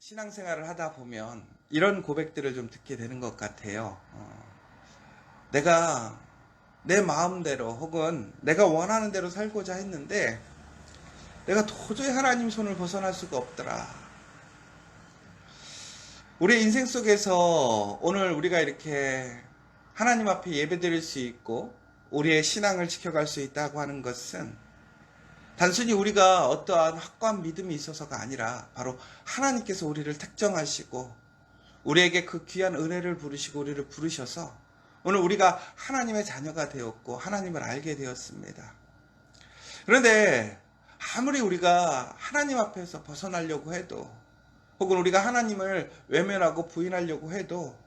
신앙생활을 하다 보면 이런 고백들을 좀 듣게 되는 것 같아요. 내가 내 마음대로 혹은 내가 원하는 대로 살고자 했는데 내가 도저히 하나님 손을 벗어날 수가 없더라. 우리의 인생 속에서 오늘 우리가 이렇게 하나님 앞에 예배드릴 수 있고 우리의 신앙을 지켜갈 수 있다고 하는 것은 단순히 우리가 어떠한 확고한 믿음이 있어서가 아니라 바로 하나님께서 우리를 택정하시고 우리에게 그 귀한 은혜를 부르시고 우리를 부르셔서 오늘 우리가 하나님의 자녀가 되었고 하나님을 알게 되었습니다. 그런데 아무리 우리가 하나님 앞에서 벗어나려고 해도 혹은 우리가 하나님을 외면하고 부인하려고 해도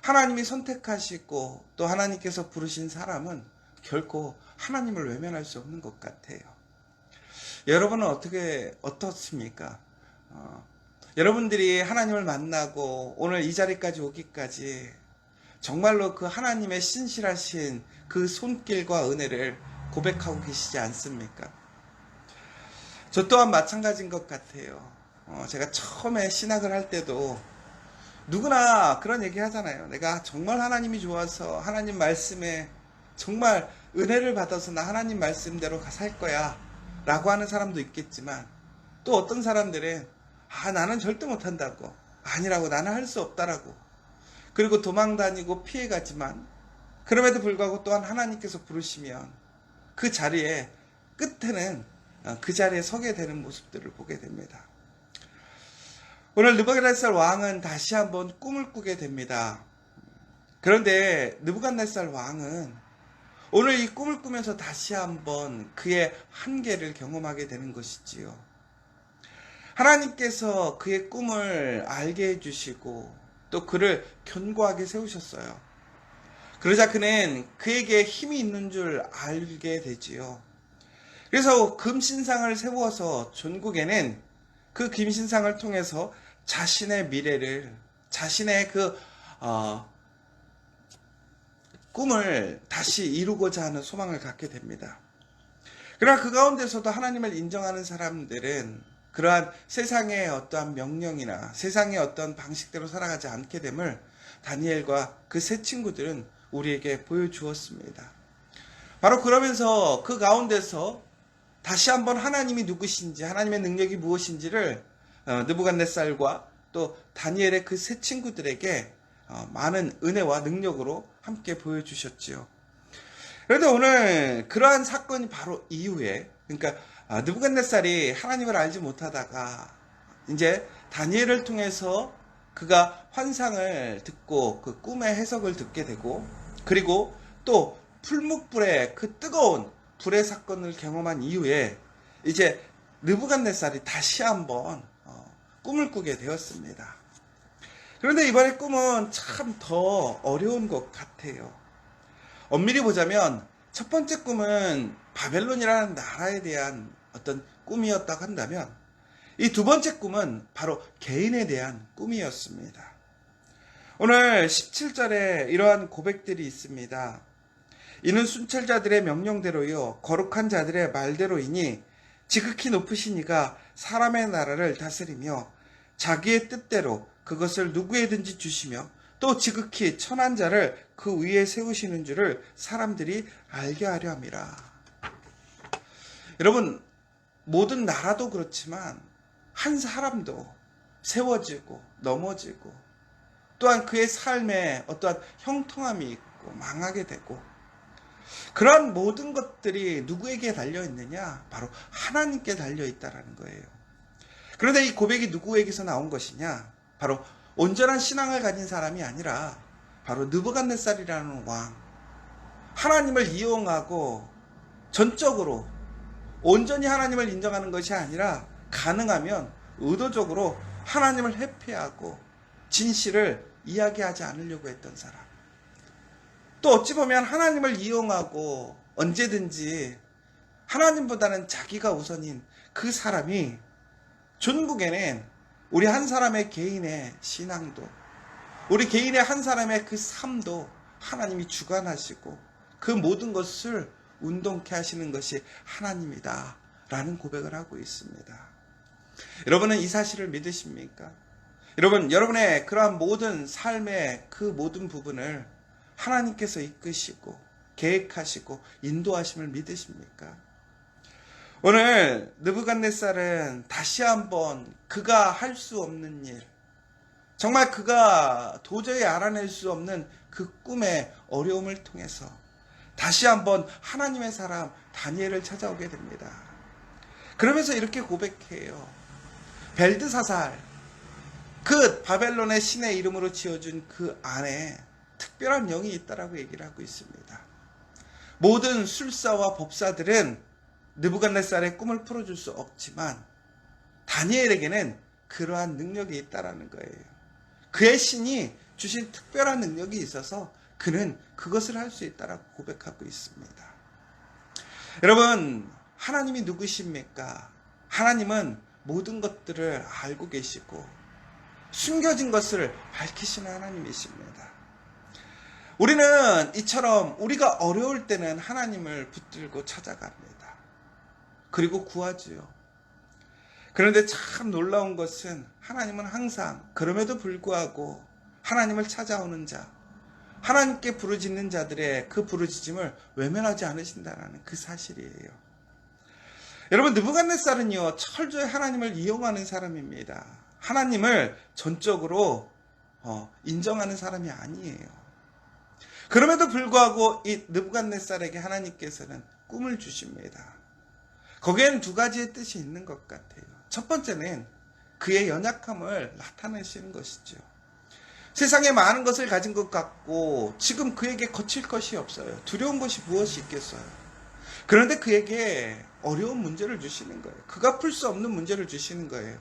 하나님이 선택하시고 또 하나님께서 부르신 사람은 결코 하나님을 외면할 수 없는 것 같아요. 여러분은 어떻습니까? 여러분들이 하나님을 만나고 오늘 이 자리까지 오기까지 정말로 그 하나님의 신실하신 그 손길과 은혜를 고백하고 계시지 않습니까? 저 또한 마찬가지인 것 같아요. 제가 처음에 신학을 할 때도 누구나 그런 얘기 하잖아요. 내가 정말 하나님이 좋아서 하나님 말씀에 정말 은혜를 받아서 나 하나님 말씀대로 살 거야 라고 하는 사람도 있겠지만 또 어떤 사람들은 나는 절대 못한다고, 아니라고, 나는 할 수 없다라고, 그리고 도망다니고 피해가지만 그럼에도 불구하고 또한 하나님께서 부르시면 그 자리에 끝에는 그 자리에 서게 되는 모습들을 보게 됩니다. 오늘 느부갓네살 왕은 다시 한번 꿈을 꾸게 됩니다. 그런데 느부갓네살 왕은 오늘 이 꿈을 꾸면서 다시 한번 그의 한계를 경험하게 되는 것이지요. 하나님께서 그의 꿈을 알게 해주시고 또 그를 견고하게 세우셨어요. 그러자 그는 그에게 힘이 있는 줄 알게 되지요. 그래서 금신상을 세워서 전국에는 그 금신상을 통해서 자신의 미래를, 자신의 꿈을 다시 이루고자 하는 소망을 갖게 됩니다. 그러나 그 가운데서도 하나님을 인정하는 사람들은 그러한 세상의 어떠한 명령이나 세상의 어떤 방식대로 살아가지 않게 됨을 다니엘과 그 세 친구들은 우리에게 보여주었습니다. 바로 그러면서 그 가운데서 다시 한번 하나님이 누구신지, 하나님의 능력이 무엇인지를 느부갓네살과 또 다니엘의 그 세 친구들에게 많은 은혜와 능력으로 함께 보여주셨지요. 그런데 오늘 그러한 사건이 바로 이후에, 그러니까 느부갓네살이 하나님을 알지 못하다가 이제 다니엘을 통해서 그가 환상을 듣고 그 꿈의 해석을 듣게 되고, 그리고 또 풀무불의 그 뜨거운 불의 사건을 경험한 이후에 이제 느부갓네살이 다시 한번 꿈을 꾸게 되었습니다. 그런데 이번에 꿈은 참 더 어려운 것 같아요. 엄밀히 보자면 첫 번째 꿈은 바벨론이라는 나라에 대한 어떤 꿈이었다고 한다면 이 두 번째 꿈은 바로 개인에 대한 꿈이었습니다. 오늘 17절에 이러한 고백들이 있습니다. 이는 순찰자들의 명령대로요 거룩한 자들의 말대로이니 지극히 높으신 이가 사람의 나라를 다스리며 자기의 뜻대로 그것을 누구에든지 주시며 또 지극히 천한 자를 그 위에 세우시는 줄을 사람들이 알게 하려 함이라. 여러분, 모든 나라도 그렇지만 한 사람도 세워지고 넘어지고 또한 그의 삶에 어떠한 형통함이 있고 망하게 되고 그러한 모든 것들이 누구에게 달려있느냐? 바로 하나님께 달려있다라는 거예요. 그런데 이 고백이 누구에게서 나온 것이냐? 바로 온전한 신앙을 가진 사람이 아니라 바로 느부갓네살이라는 왕, 하나님을 이용하고 전적으로 온전히 하나님을 인정하는 것이 아니라 가능하면 의도적으로 하나님을 회피하고 진실을 이야기하지 않으려고 했던 사람, 또 어찌 보면 하나님을 이용하고 언제든지 하나님보다는 자기가 우선인 그 사람이 전국에는 우리 한 사람의 개인의 신앙도, 우리 개인의 한 사람의 그 삶도 하나님이 주관하시고 그 모든 것을 운동케 하시는 것이 하나님이다 라는 고백을 하고 있습니다. 여러분은 이 사실을 믿으십니까? 여러분, 여러분의 그러한 모든 삶의 그 모든 부분을 하나님께서 이끄시고 계획하시고 인도하심을 믿으십니까? 오늘 느부갓네살은 다시 한번 그가 할 수 없는 일, 정말 그가 도저히 알아낼 수 없는 그 꿈의 어려움을 통해서 다시 한번 하나님의 사람 다니엘을 찾아오게 됩니다. 그러면서 이렇게 고백해요. 벨드사살, 그 바벨론의 신의 이름으로 지어준 그 안에 특별한 영이 있다라고 얘기를 하고 있습니다. 모든 술사와 법사들은 느부갓네살의 꿈을 풀어줄 수 없지만 다니엘에게는 그러한 능력이 있다라는 거예요. 그의 신이 주신 특별한 능력이 있어서 그는 그것을 할 수 있다라고 고백하고 있습니다. 여러분, 하나님이 누구십니까? 하나님은 모든 것들을 알고 계시고 숨겨진 것을 밝히시는 하나님이십니다. 우리는 이처럼 우리가 어려울 때는 하나님을 붙들고 찾아갑니다. 그리고 구하지요. 그런데 참 놀라운 것은 하나님은 항상 그럼에도 불구하고 하나님을 찾아오는 자, 하나님께 부르짖는 자들의 그 부르짖음을 외면하지 않으신다는 그 사실이에요. 여러분, 느부갓네살은요, 철저히 하나님을 이용하는 사람입니다. 하나님을 전적으로 인정하는 사람이 아니에요. 그럼에도 불구하고 이 느부갓네살에게 하나님께서는 꿈을 주십니다. 거기에는 두 가지의 뜻이 있는 것 같아요. 첫 번째는 그의 연약함을 나타내시는 것이죠. 세상에 많은 것을 가진 것 같고 지금 그에게 거칠 것이 없어요. 두려운 것이 무엇이 있겠어요. 그런데 그에게 어려운 문제를 주시는 거예요. 그가 풀 수 없는 문제를 주시는 거예요.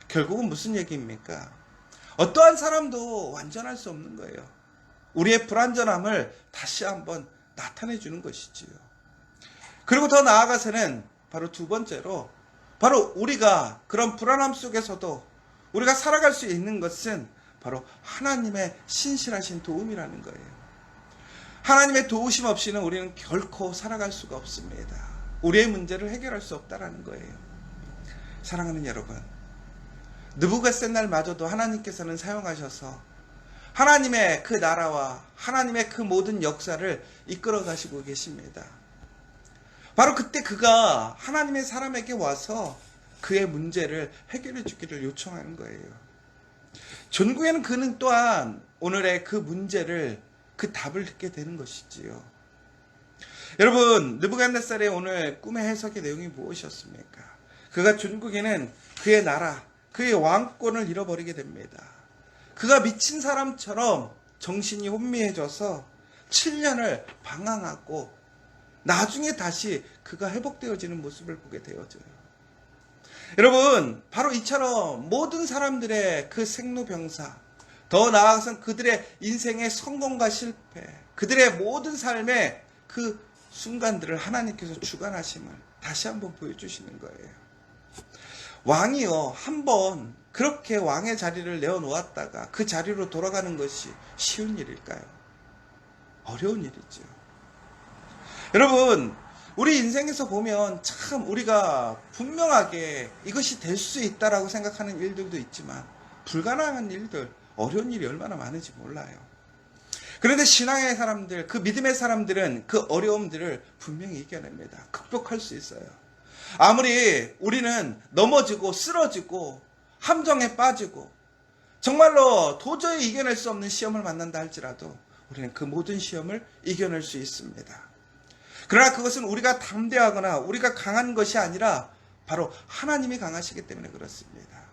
결국은 무슨 얘기입니까? 어떠한 사람도 완전할 수 없는 거예요. 우리의 불완전함을 다시 한번 나타내 주는 것이지요. 그리고 더 나아가서는 바로 두 번째로, 바로 우리가 그런 불안함 속에서도 우리가 살아갈 수 있는 것은 바로 하나님의 신실하신 도움이라는 거예요. 하나님의 도우심 없이는 우리는 결코 살아갈 수가 없습니다. 우리의 문제를 해결할 수 없다라는 거예요. 사랑하는 여러분, 느부갓네살마저도 하나님께서는 사용하셔서 하나님의 그 나라와 하나님의 그 모든 역사를 이끌어 가시고 계십니다. 바로 그때 그가 하나님의 사람에게 와서 그의 문제를 해결해 주기를 요청하는 거예요. 전국에는 그는 또한 오늘의 그 문제를, 그 답을 듣게 되는 것이지요. 여러분, 느부갓네살의 오늘 꿈의 해석의 내용이 무엇이었습니까? 그가 전국에는 그의 나라, 그의 왕권을 잃어버리게 됩니다. 그가 미친 사람처럼 정신이 혼미해져서 7년을 방황하고 나중에 다시 그가 회복되어지는 모습을 보게 되어져요. 여러분, 바로 이처럼 모든 사람들의 그 생로병사, 더 나아가서는 그들의 인생의 성공과 실패, 그들의 모든 삶의 그 순간들을 하나님께서 주관하심을 다시 한번 보여주시는 거예요. 왕이요, 한번 그렇게 왕의 자리를 내어놓았다가 그 자리로 돌아가는 것이 쉬운 일일까요? 어려운 일이죠. 여러분, 우리 인생에서 보면 참 우리가 분명하게 이것이 될 수 있다라고 생각하는 일들도 있지만 불가능한 일들, 어려운 일이 얼마나 많은지 몰라요. 그런데 신앙의 사람들, 그 믿음의 사람들은 그 어려움들을 분명히 이겨냅니다. 극복할 수 있어요. 아무리 우리는 넘어지고 쓰러지고 함정에 빠지고 정말로 도저히 이겨낼 수 없는 시험을 만난다 할지라도 우리는 그 모든 시험을 이겨낼 수 있습니다. 그러나 그것은 우리가 담대하거나 우리가 강한 것이 아니라 바로 하나님이 강하시기 때문에 그렇습니다.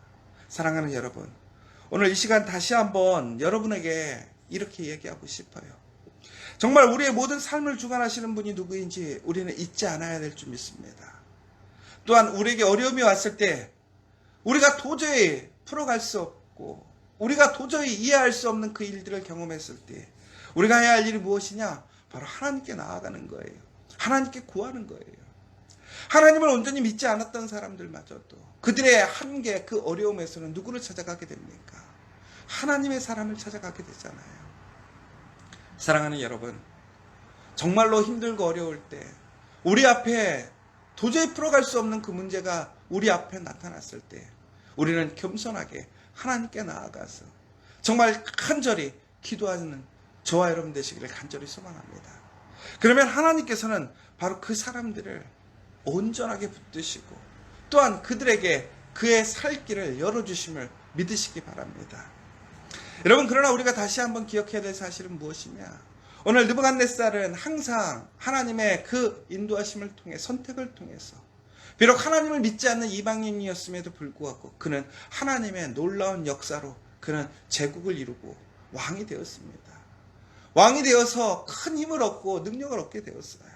사랑하는 여러분, 오늘 이 시간 다시 한번 여러분에게 이렇게 얘기하고 싶어요. 정말 우리의 모든 삶을 주관하시는 분이 누구인지 우리는 잊지 않아야 될 줄 믿습니다. 또한 우리에게 어려움이 왔을 때 우리가 도저히 풀어갈 수 없고 우리가 도저히 이해할 수 없는 그 일들을 경험했을 때 우리가 해야 할 일이 무엇이냐? 바로 하나님께 나아가는 거예요. 하나님께 구하는 거예요. 하나님을 온전히 믿지 않았던 사람들마저도 그들의 한계, 그 어려움에서는 누구를 찾아가게 됩니까? 하나님의 사람을 찾아가게 되잖아요. 사랑하는 여러분, 정말로 힘들고 어려울 때 우리 앞에 도저히 풀어갈 수 없는 그 문제가 우리 앞에 나타났을 때 우리는 겸손하게 하나님께 나아가서 정말 간절히 기도하는 저와 여러분 되시기를 간절히 소망합니다. 그러면 하나님께서는 바로 그 사람들을 온전하게 붙드시고 또한 그들에게 그의 살 길을 열어주심을 믿으시기 바랍니다. 여러분, 그러나 우리가 다시 한번 기억해야 될 사실은 무엇이냐? 오늘 느부갓네살은 항상 하나님의 그 인도하심을 통해 선택을 통해서 비록 하나님을 믿지 않는 이방인이었음에도 불구하고 그는 하나님의 놀라운 역사로 그는 제국을 이루고 왕이 되었습니다. 왕이 되어서 큰 힘을 얻고 능력을 얻게 되었어요.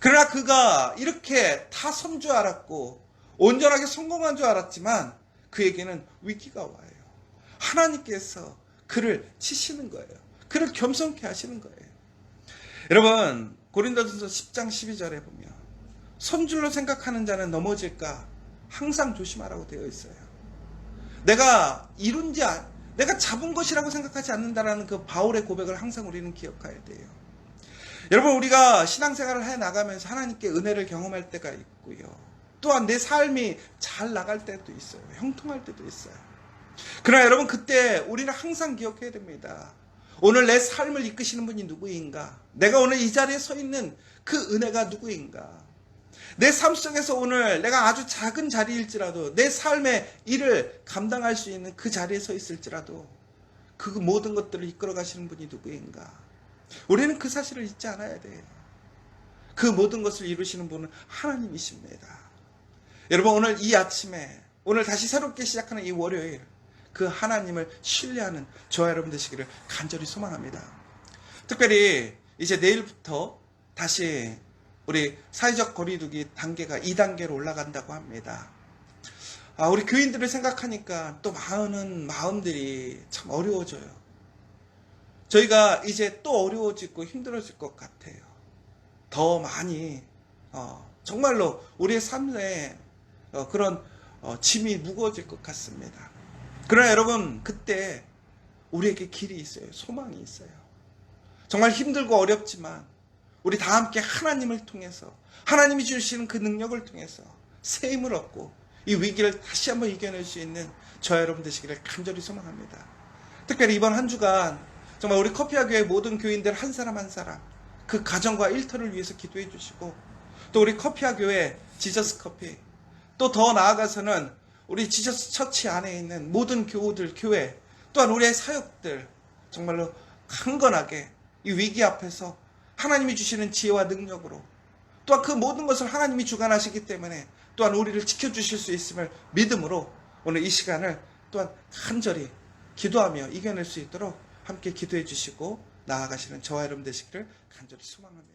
그러나 그가 이렇게 다 선 줄 알았고 온전하게 성공한 줄 알았지만 그에게는 위기가 와요. 하나님께서 그를 치시는 거예요. 그를 겸손케 하시는 거예요. 여러분, 고린도전서 10장 12절에 보면 선줄로 생각하는 자는 넘어질까 항상 조심하라고 되어 있어요. 내가 내가 잡은 것이라고 생각하지 않는다라는 그 바울의 고백을 항상 우리는 기억해야 돼요. 여러분, 우리가 신앙생활을 해 나가면서 하나님께 은혜를 경험할 때가 있고요. 또한 내 삶이 잘 나갈 때도 있어요. 형통할 때도 있어요. 그러나 여러분, 그때 우리는 항상 기억해야 됩니다. 오늘 내 삶을 이끄시는 분이 누구인가? 내가 오늘 이 자리에 서 있는 그 은혜가 누구인가? 내 삶 속에서 오늘 내가 아주 작은 자리일지라도 내 삶의 일을 감당할 수 있는 그 자리에 서 있을지라도 그 모든 것들을 이끌어 가시는 분이 누구인가? 우리는 그 사실을 잊지 않아야 돼요. 그 모든 것을 이루시는 분은 하나님이십니다. 여러분, 오늘 이 아침에 오늘 다시 새롭게 시작하는 이 월요일 그 하나님을 신뢰하는 저와 여러분 되시기를 간절히 소망합니다. 특별히 이제 내일부터 다시 우리 사회적 거리두기 단계가 2단계로 올라간다고 합니다. 우리 교인들을 생각하니까 또 많은 마음들이 참 어려워져요. 저희가 이제 또 어려워지고 힘들어질 것 같아요. 더 많이 정말로 우리의 삶에 그런 짐이 무거워질 것 같습니다. 그러나 여러분, 그때 우리에게 길이 있어요. 소망이 있어요. 정말 힘들고 어렵지만 우리 다 함께 하나님을 통해서 하나님이 주시는 그 능력을 통해서 새 힘을 얻고 이 위기를 다시 한번 이겨낼 수 있는 저와 여러분 되시기를 간절히 소망합니다. 특별히 이번 한 주간 정말 우리 커피와 교회 모든 교인들 한 사람 한 사람 그 가정과 일터를 위해서 기도해 주시고 또 우리 커피와 교회 지저스 커피 또 더 나아가서는 우리 지저스 처치 안에 있는 모든 교우들, 교회 또한 우리의 사역들 정말로 강건하게 이 위기 앞에서 하나님이 주시는 지혜와 능력으로 또한 그 모든 것을 하나님이 주관하시기 때문에 또한 우리를 지켜주실 수 있음을 믿음으로 오늘 이 시간을 또한 간절히 기도하며 이겨낼 수 있도록 함께 기도해 주시고 나아가시는 저와 여러분 되시기를 간절히 소망합니다.